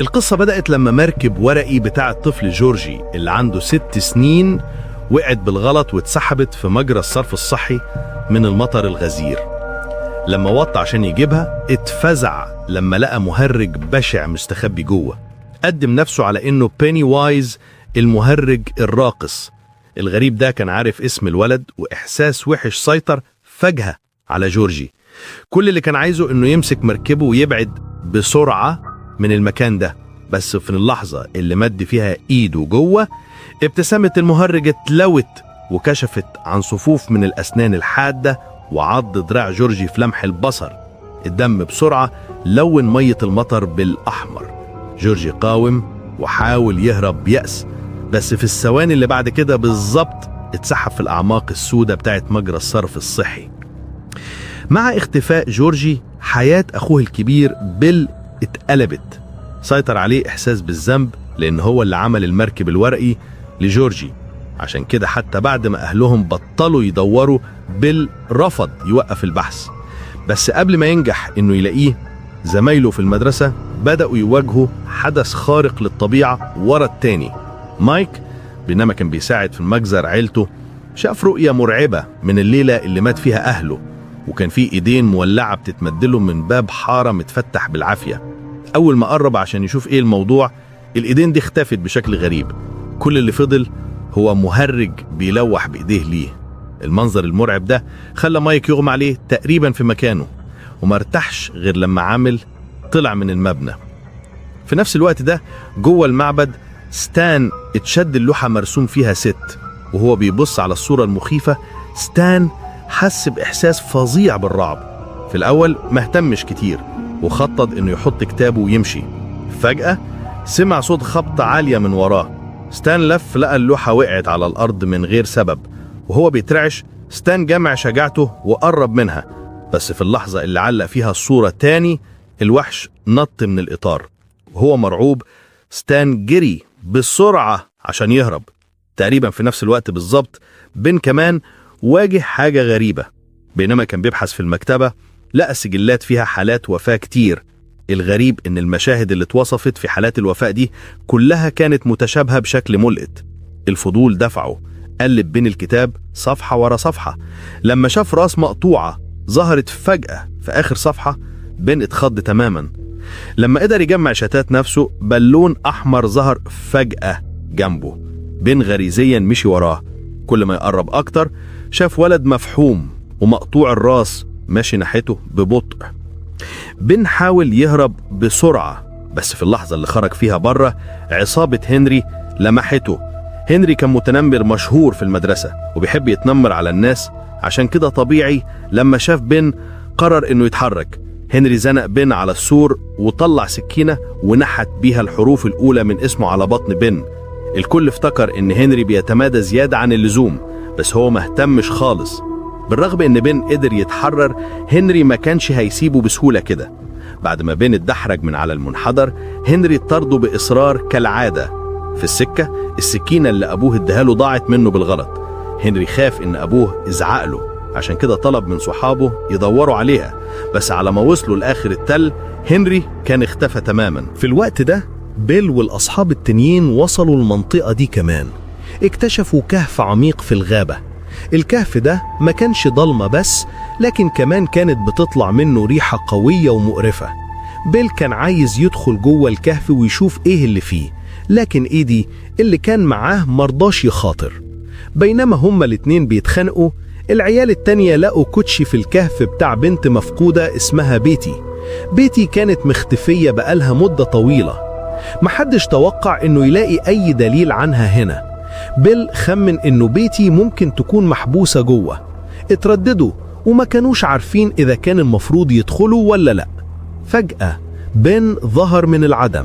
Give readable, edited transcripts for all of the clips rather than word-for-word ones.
القصة بدأت لما مركب ورقي بتاع الطفل جورجي اللي عنده 6 سنين وقعت بالغلط واتسحبت في مجرى الصرف الصحي من المطر الغزير. لما وطى عشان يجيبها اتفزع لما لقى مهرج بشع مستخبي جوه. قدم نفسه على انه بيني وايز المهرج الراقص. الغريب ده كان عارف اسم الولد، واحساس وحش سيطر فجأة على جورجي. كل اللي كان عايزه انه يمسك مركبه ويبعد بسرعة من المكان ده، بس في اللحظة اللي مد فيها ايده جوه ابتسامة المهرج اتلوت وكشفت عن صفوف من الأسنان الحادة وعض دراع جورجي في لمح البصر. الدم بسرعة لون مية المطر بالأحمر. جورجي قاوم وحاول يهرب بيأس، بس في الثواني اللي بعد كده بالظبط اتسحب في الأعماق السوداء بتاعت مجرى الصرف الصحي. مع اختفاء جورجي حياة أخوه الكبير بيل اتقلبت. سيطر عليه إحساس بالذنب لأن هو اللي عمل المركب الورقي لجورجي. عشان كده حتى بعد ما أهلهم بطلوا يدوروا بيل رفض يوقف البحث. بس قبل ما ينجح إنه يلاقيه، زمايله في المدرسة بدأوا يواجهوا حدث خارق للطبيعة ورا التاني. مايك بينما كان بيساعد في المجزر عيلته شاف رؤية مرعبة من الليلة اللي مات فيها أهله، وكان في إيدين مولعة بتتمدله من باب حارة متفتح بالعافية. أول ما قرب عشان يشوف إيه الموضوع، الإيدين دي اختفت بشكل غريب. كل اللي فضل هو مهرج بيلوح بإيديه ليه. المنظر المرعب ده خلى مايك يغمى عليه تقريبا في مكانه، وما ارتاحش غير لما عامل طلع من المبنى. في نفس الوقت ده جوه المعبد ستان اتشد اللوحة مرسوم فيها ست، وهو بيبص على الصورة المخيفة ستان حس بإحساس فظيع بالرعب. في الأول ما اهتمش كتير وخطط إنه يحط كتابه ويمشي. فجأة سمع صوت خبطة عالية من وراه. ستان لف لقى اللوحة وقعت على الأرض من غير سبب، وهو بيترعش ستان جمع شجاعته وقرب منها. بس في اللحظة اللي علق فيها الصورة تاني، الوحش نط من الإطار. وهو مرعوب ستان جري بسرعة عشان يهرب. تقريبا في نفس الوقت بالظبط بن كمان واجه حاجة غريبة. بينما كان بيبحث في المكتبة لقى سجلات فيها حالات وفاة كتير. الغريب إن المشاهد اللي اتوصفت في حالات الوفاة دي كلها كانت متشابهة بشكل ملقت. الفضول دفعه قلب بين الكتاب صفحة ورا صفحة. لما شاف راس مقطوعة ظهرت فجأة في آخر صفحة، بن اتخض تماما. لما قدر يجمع شتات نفسه، بالون أحمر ظهر فجأة جنبه. بن غريزيا مشي وراه. كل ما يقرب أكتر شاف ولد مفحوم ومقطوع الراس ماشي ناحيته ببطء. بن حاول يهرب بسرعة، بس في اللحظة اللي خرج فيها بره عصابة هنري لمحته. هنري كان متنمر مشهور في المدرسة وبيحب يتنمر على الناس، عشان كده طبيعي لما شاف بن قرر انه يتحرك. هنري زنق بن على السور وطلع سكينة ونحت بيها الحروف الأولى من اسمه على بطن بن. الكل افتكر ان هنري بيتمادى زيادة عن اللزوم، بس هو مهتمش خالص. بالرغم ان بن قدر يتحرر، هنري ما كانش هيسيبه بسهولة كده. بعد ما بن اتدحرج من على المنحدر، هنري طرده بإصرار كالعادة. في السكة السكينة اللي أبوه اداها ضاعت منه بالغلط. هنري خاف ان أبوه ازعق له، عشان كده طلب من صحابه يدوروا عليها. بس على ما وصلوا لآخر التل، هنري كان اختفى تماما. في الوقت ده بيل والأصحاب التانيين وصلوا المنطقة دي كمان. اكتشفوا كهف عميق في الغابة. الكهف ده ما كانش ضلمة بس، لكن كمان كانت بتطلع منه ريحة قوية ومقرفة. بيل كان عايز يدخل جوه الكهف ويشوف ايه اللي فيه، لكن ايدي اللي كان معاه مرضاش يخاطر. بينما هما الاتنين بيتخانقوا، العيال التانية لقوا كوتشي في الكهف بتاع بنت مفقودة اسمها بيتي. بيتي كانت مختفية بقالها مدة طويلة. محدش توقع انه يلاقي اي دليل عنها هنا. بيل خمن انه بيتي ممكن تكون محبوسة جوه. اترددوا وما كانوش عارفين اذا كان المفروض يدخلوا ولا لا. فجأة بن ظهر من العدم.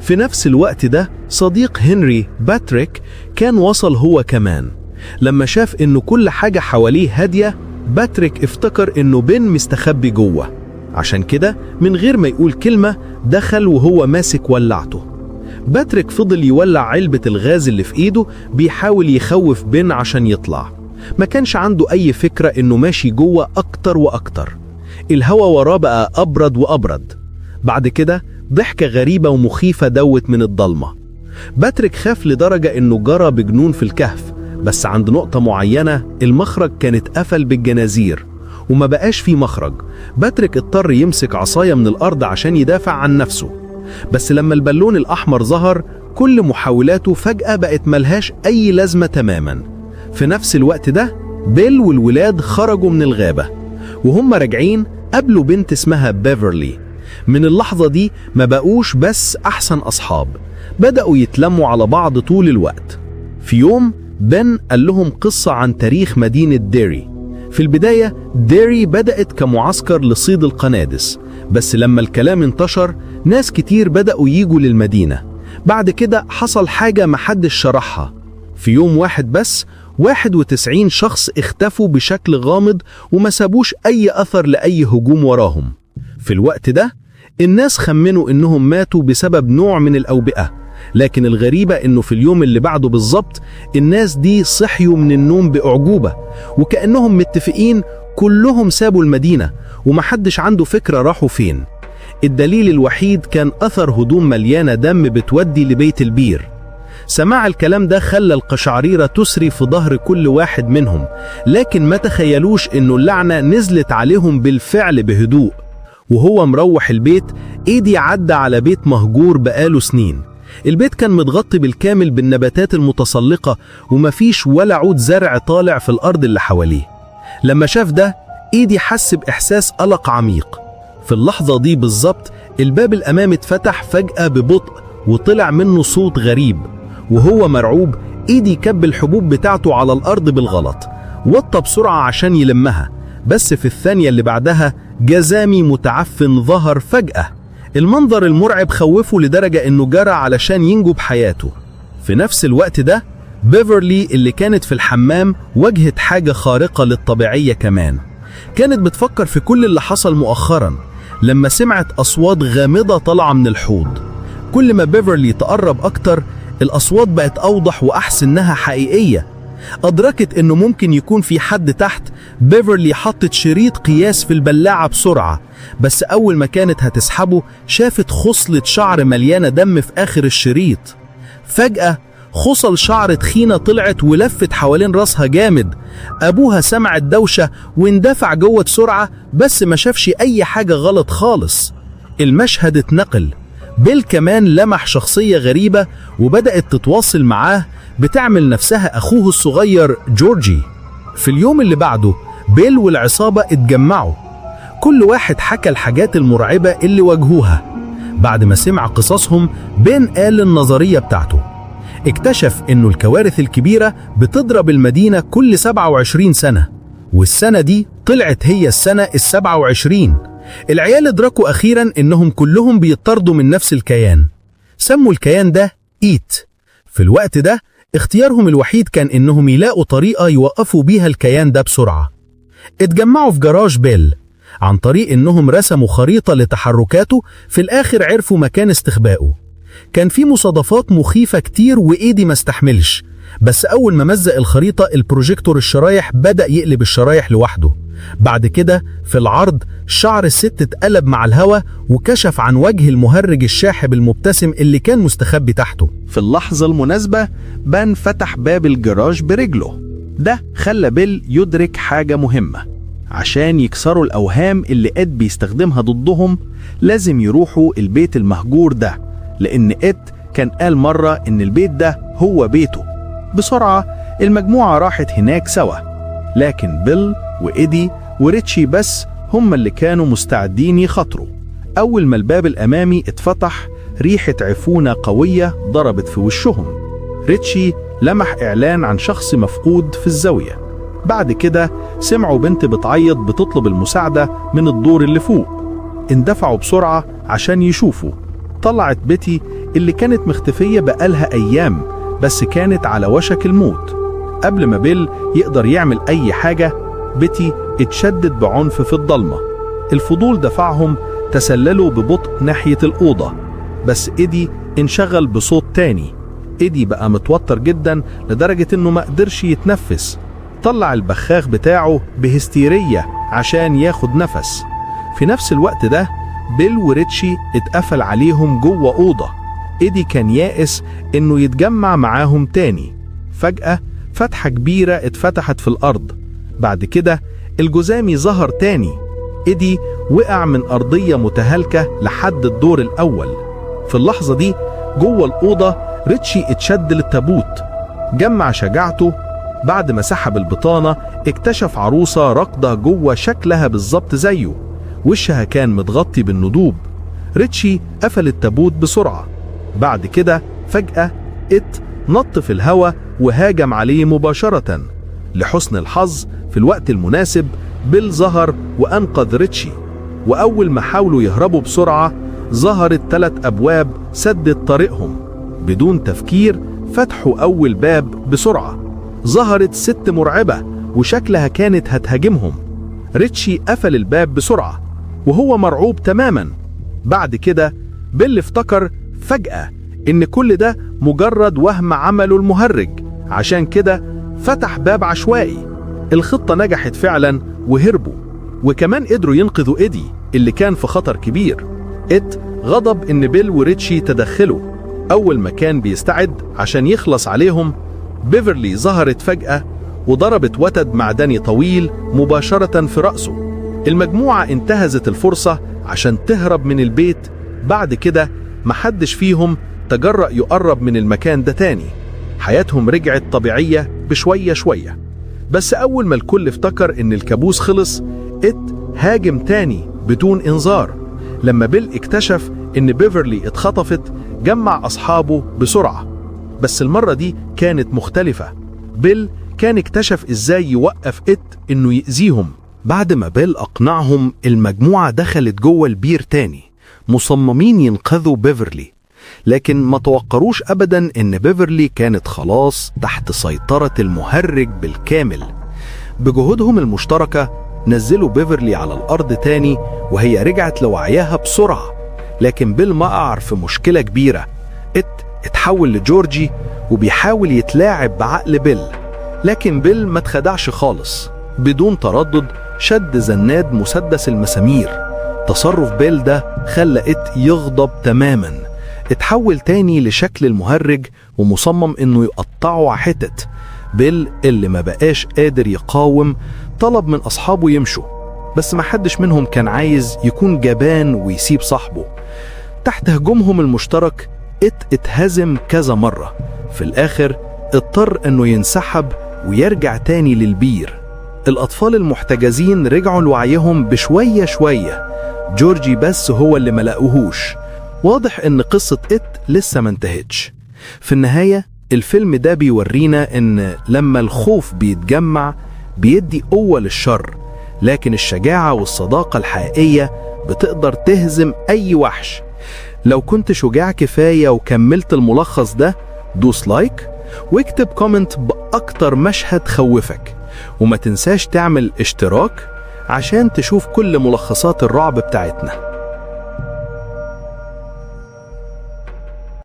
في نفس الوقت ده صديق هنري باتريك كان وصل هو كمان. لما شاف انه كل حاجة حواليه هادية، باتريك افتكر انه بن مستخبي جوه. عشان كده من غير ما يقول كلمة دخل وهو ماسك ولعته. باتريك فضل يولع علبة الغاز اللي في ايده، بيحاول يخوف بن عشان يطلع. ما كانش عنده اي فكرة انه ماشي جوه اكتر واكتر. الهوا وراه بقى ابرد وابرد. بعد كده ضحكة غريبة ومخيفة دوت من الضلمة. باتريك خاف لدرجة إنه جرى بجنون في الكهف، بس عند نقطة معينة المخرج كانت قفل بالجنازير وما بقاش فيه مخرج. باتريك اضطر يمسك عصاية من الأرض عشان يدافع عن نفسه، بس لما البالون الأحمر ظهر كل محاولاته فجأة بقت ملهاش أي لازمة تماما. في نفس الوقت ده بيل والولاد خرجوا من الغابة، وهم راجعين قابلوا بنت اسمها بيفرلي. من اللحظة دي ما بقوش بس أحسن أصحاب، بدأوا يتلموا على بعض طول الوقت. في يوم بن قال لهم قصة عن تاريخ مدينة ديري. في البداية ديري بدأت كمعسكر لصيد القنادس، بس لما الكلام انتشر ناس كتير بدأوا ييجوا للمدينة. بعد كده حصل حاجة محدش شرحها. في يوم واحد بس 91 شخص اختفوا بشكل غامض وما سابوش أي أثر لأي هجوم وراهم. في الوقت ده الناس خمنوا إنهم ماتوا بسبب نوع من الأوبئة، لكن الغريبة إنه في اليوم اللي بعده بالظبط الناس دي صحيوا من النوم بأعجوبة، وكأنهم متفقين كلهم سابوا المدينة ومحدش عنده فكرة راحوا فين. الدليل الوحيد كان أثر هدوم مليانة دم بتودي لبيت البير. سماع الكلام ده خلى القشعريرة تسري في ظهر كل واحد منهم، لكن ما تخيلوش إنه اللعنة نزلت عليهم بالفعل بهدوء. وهو مروح البيت إيدي عدى على بيت مهجور بقاله سنين. البيت كان متغطي بالكامل بالنباتات المتسلقة ومفيش ولا عود زرع طالع في الأرض اللي حواليه. لما شاف ده إيدي حس بإحساس قلق عميق. في اللحظة دي بالظبط الباب الأمامي اتفتح فجأة ببطء وطلع منه صوت غريب. وهو مرعوب إيدي كب الحبوب بتاعته على الأرض بالغلط، وطى بسرعة عشان يلمها، بس في الثانية اللي بعدها جزامي متعفن ظهر فجأة. المنظر المرعب خوفه لدرجة إنه جرى علشان ينجو بحياته. في نفس الوقت ده بيفرلي اللي كانت في الحمام واجهت حاجة خارقة للطبيعية كمان. كانت بتفكر في كل اللي حصل مؤخرا لما سمعت أصوات غامضة طالعة من الحوض. كل ما بيفرلي تقرب أكتر الأصوات بقت أوضح وأحس إنها حقيقية. أدركت إنه ممكن يكون في حد تحت. بيفرلي حطت شريط قياس في البلاعة بسرعة، بس أول ما كانت هتسحبه شافت خصلة شعر مليانة دم في آخر الشريط. فجأة خصل شعر تخينة طلعت ولفت حوالين راسها جامد. أبوها سمع الدوشة واندفع جوه بسرعة، بس ما شافش أي حاجة غلط خالص. المشهد اتنقل. بيل كمان لمح شخصية غريبة وبدأت تتواصل معاه، بتعمل نفسها أخوه الصغير جورجي. في اليوم اللي بعده بيل والعصابة اتجمعوا، كل واحد حكى الحاجات المرعبة اللي واجهوها. بعد ما سمع قصصهم بين قال النظرية بتاعته. اكتشف إنه الكوارث الكبيرة بتضرب المدينة كل 27 سنة، والسنة دي طلعت هي السنة ال27. العيال ادركوا أخيرا إنهم كلهم بيطردوا من نفس الكيان، سموا الكيان ده إيت. في الوقت ده اختيارهم الوحيد كان إنهم يلاقوا طريقة يوقفوا بيها الكيان ده بسرعة. اتجمعوا في جراج بيل. عن طريق إنهم رسموا خريطة لتحركاته، في الآخر عرفوا مكان استخبائه. كان في مصادفات مخيفة كتير وإيدي ما استحملش، بس أول ما مزق الخريطة البروجيكتور الشرايح بدأ يقلب الشرايح لوحده. بعد كده في العرض شعر الست اتقلب مع الهوا وكشف عن وجه المهرج الشاحب المبتسم اللي كان مستخبي تحته. في اللحظة المناسبة بان فتح باب الجراج برجله. ده خلى بيل يدرك حاجة مهمة. عشان يكسروا الأوهام اللي إد بيستخدمها ضدهم لازم يروحوا البيت المهجور ده، لأن إد كان قال مرة إن البيت ده هو بيته. بسرعة المجموعة راحت هناك سوا، لكن بيل وإيدي وريتشي بس هم اللي كانوا مستعدين يخاطروا. أول ما الباب الأمامي اتفتح ريحة عفونة قوية ضربت في وشهم. ريتشي لمح إعلان عن شخص مفقود في الزاوية. بعد كده سمعوا بنت بتعيط بتطلب المساعدة من الدور اللي فوق. اندفعوا بسرعة عشان يشوفوا. طلعت بيتي اللي كانت مختفية بقالها أيام، بس كانت على وشك الموت. قبل ما بيل يقدر يعمل أي حاجة بيتي اتشدت بعنف في الضلمة. الفضول دفعهم تسللوا ببطء ناحية الأوضة، بس إيدي انشغل بصوت تاني. إيدي بقى متوتر جدا لدرجة إنه ما قدرش يتنفس. طلع البخاخ بتاعه بهستيرية عشان ياخد نفس. في نفس الوقت ده بيل وريتشي اتقفل عليهم جوه أوضة. إيدي كان يائس إنه يتجمع معاهم تاني. فجأة فتحة كبيرة اتفتحت في الأرض. بعد كده الجزامي ظهر تاني. إيدي وقع من أرضية متهالكة لحد الدور الأول. في اللحظة دي جوه الأوضة ريتشي اتشد للتابوت. جمع شجاعته. بعد ما سحب البطانة اكتشف عروسة راقدة جوه شكلها بالظبط زيه. وشها كان متغطي بالندوب. ريتشي قفل التابوت بسرعة. بعد كده فجأة نط في الهواء وهاجم عليه مباشرة. لحسن الحظ في الوقت المناسب بيل ظهر وأنقذ ريتشي. وأول ما حاولوا يهربوا بسرعة ظهرت 3 أبواب سدت طريقهم. بدون تفكير فتحوا أول باب بسرعة. ظهرت ست مرعبة وشكلها كانت هتهاجمهم. ريتشي قفل الباب بسرعة وهو مرعوب تماما. بعد كده بيل افتكر فجأة إن كل ده مجرد وهم عمله المهرج، عشان كده فتح باب عشوائي. الخطة نجحت فعلا وهربوا، وكمان قدروا ينقذوا إيدي اللي كان في خطر كبير. غضب إن بيل وريتشي تدخلوا. أول ما كان بيستعد عشان يخلص عليهم بيفرلي ظهرت فجأة وضربت وتد معدني طويل مباشرة في رأسه. المجموعة انتهزت الفرصة عشان تهرب من البيت. بعد كده محدش فيهم تجرأ يقرب من المكان ده تاني. حياتهم رجعت طبيعية بشوية شوية. بس أول ما الكل افتكر إن الكابوس خلص هاجم تاني بدون إنذار. لما بيل اكتشف إن بيفرلي اتخطفت جمع أصحابه بسرعة. بس المرة دي كانت مختلفة. بيل كان اكتشف إزاي يوقف إنه يأذيهم. بعد ما بيل أقنعهم المجموعة دخلت جوه البير تاني مصممين ينقذوا بيفرلي. لكن ما توقروش أبدا إن بيفرلي كانت خلاص تحت سيطرة المهرج بالكامل. بجهودهم المشتركة نزلوا بيفرلي على الأرض تاني وهي رجعت لوعيها بسرعة. لكن بيل ما قعر في مشكلة كبيرة. اتحول لجورجي وبيحاول يتلاعب بعقل بيل. لكن بيل ما اتخدعش خالص. بدون تردد شد زناد مسدس المسامير. تصرف بيل ده خلى يغضب تماما. اتحول تاني لشكل المهرج ومصمم انه يقطعه حتت. بيل اللي ما بقاش قادر يقاوم طلب من اصحابه يمشوا، بس ما حدش منهم كان عايز يكون جبان ويسيب صاحبه. تحت هجومهم المشترك اتهزم كذا مرة. في الاخر اضطر انه ينسحب ويرجع تاني للبير. الأطفال المحتجزين رجعوا لوعيهم بشوية شوية. جورجي بس هو اللي ملقوهوش. واضح إن قصة لسه ما انتهتش. في النهاية الفيلم ده بيورينا إن لما الخوف بيتجمع بيدي قوة للشر، لكن الشجاعة والصداقة الحقيقية بتقدر تهزم أي وحش. لو كنت شجاع كفاية وكملت الملخص ده دوس لايك واكتب كومنت بأكتر مشهد خوفك، وما تنساش تعمل اشتراك عشان تشوف كل ملخصات الرعب بتاعتنا.